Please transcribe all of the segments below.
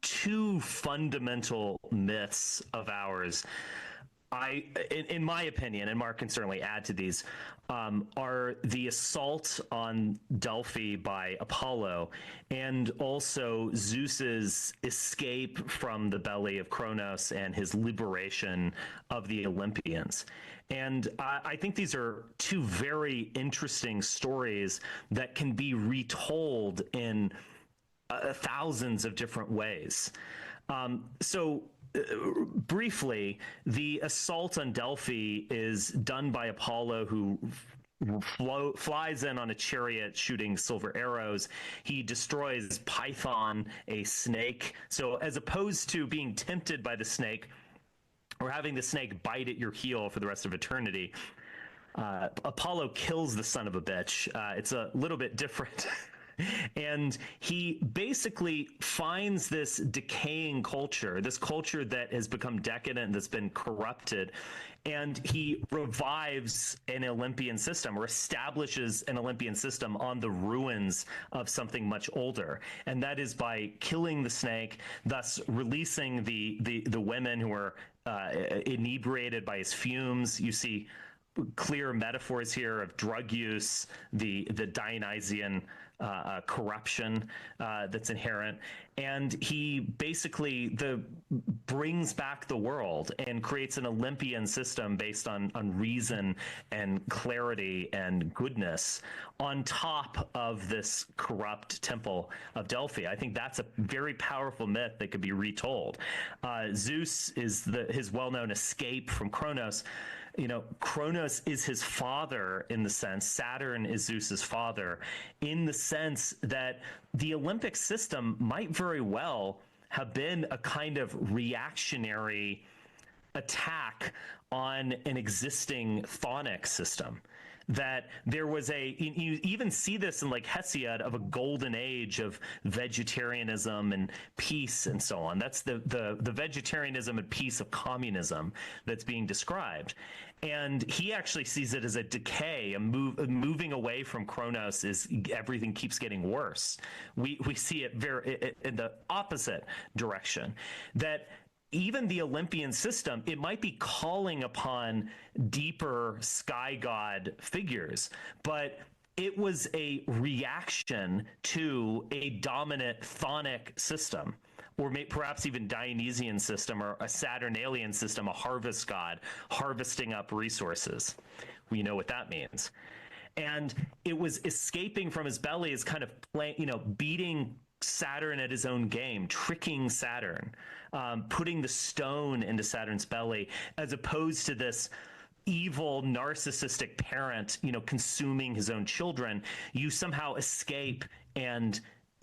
two fundamental myths of ours. In my opinion, and Mark can certainly add to these, are the assault on Delphi by Apollo, and also Zeus's escape from the belly of Kronos and his liberation of the Olympians. And I think these are two very interesting stories that can be retold in thousands of different ways. Briefly, the assault on Delphi is done by Apollo, who flies in on a chariot shooting silver arrows. He destroys Python, a snake. So as opposed to being tempted by the snake or having the snake bite at your heel for the rest of eternity, Apollo kills the son of a bitch. It's a little bit different. And he basically finds this decaying culture, this culture that has become decadent, that's been corrupted, and he revives an Olympian system, or establishes an Olympian system on the ruins of something much older. And that is by killing the snake, thus releasing the women who are inebriated by his fumes. You see clear metaphors here of drug use, the Dionysian corruption that's inherent, and he basically brings back the world and creates an Olympian system based on reason and clarity and goodness on top of this corrupt temple of Delphi. I think that's a very powerful myth that could be retold. Zeus is his well-known escape from Kronos. You know, Kronos is his father in the sense, Saturn is Zeus's father, in the sense that the Olympic system might very well have been a kind of reactionary attack on an existing chthonic system. That there was you even see this in like Hesiod, of a golden age of vegetarianism and peace and so on. That's the vegetarianism and peace of communism that's being described. And he actually sees it as a decay, moving away from Kronos is everything keeps getting worse. We see it very in the opposite direction, that even the Olympian system, it might be calling upon deeper sky god figures, but it was a reaction to a dominant chthonic system, or perhaps even Dionysian system, or a Saturnalian system, a harvest god harvesting up resources. We know what that means. And it was escaping from his belly, is kind of beating Saturn at his own game, tricking Saturn, putting the stone into Saturn's belly, as opposed to this evil narcissistic parent, consuming his own children. You somehow escape and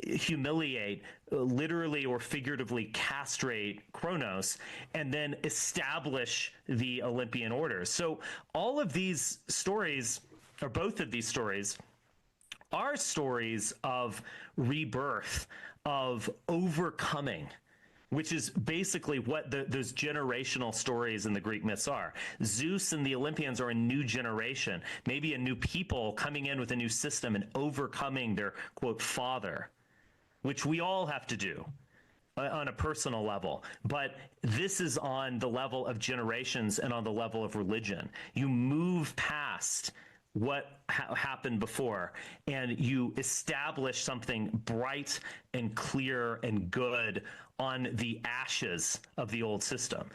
humiliate, literally or figuratively castrate Kronos, and then establish the Olympian order. So all of these stories, or both of these stories, are stories of rebirth, of overcoming, which is basically what those generational stories in the Greek myths are. Zeus and the Olympians are a new generation, maybe a new people coming in with a new system and overcoming their, quote, father, which we all have to do on a personal level. But this is on the level of generations and on the level of religion. You move past what happened before, and you establish something bright and clear and good on the ashes of the old system.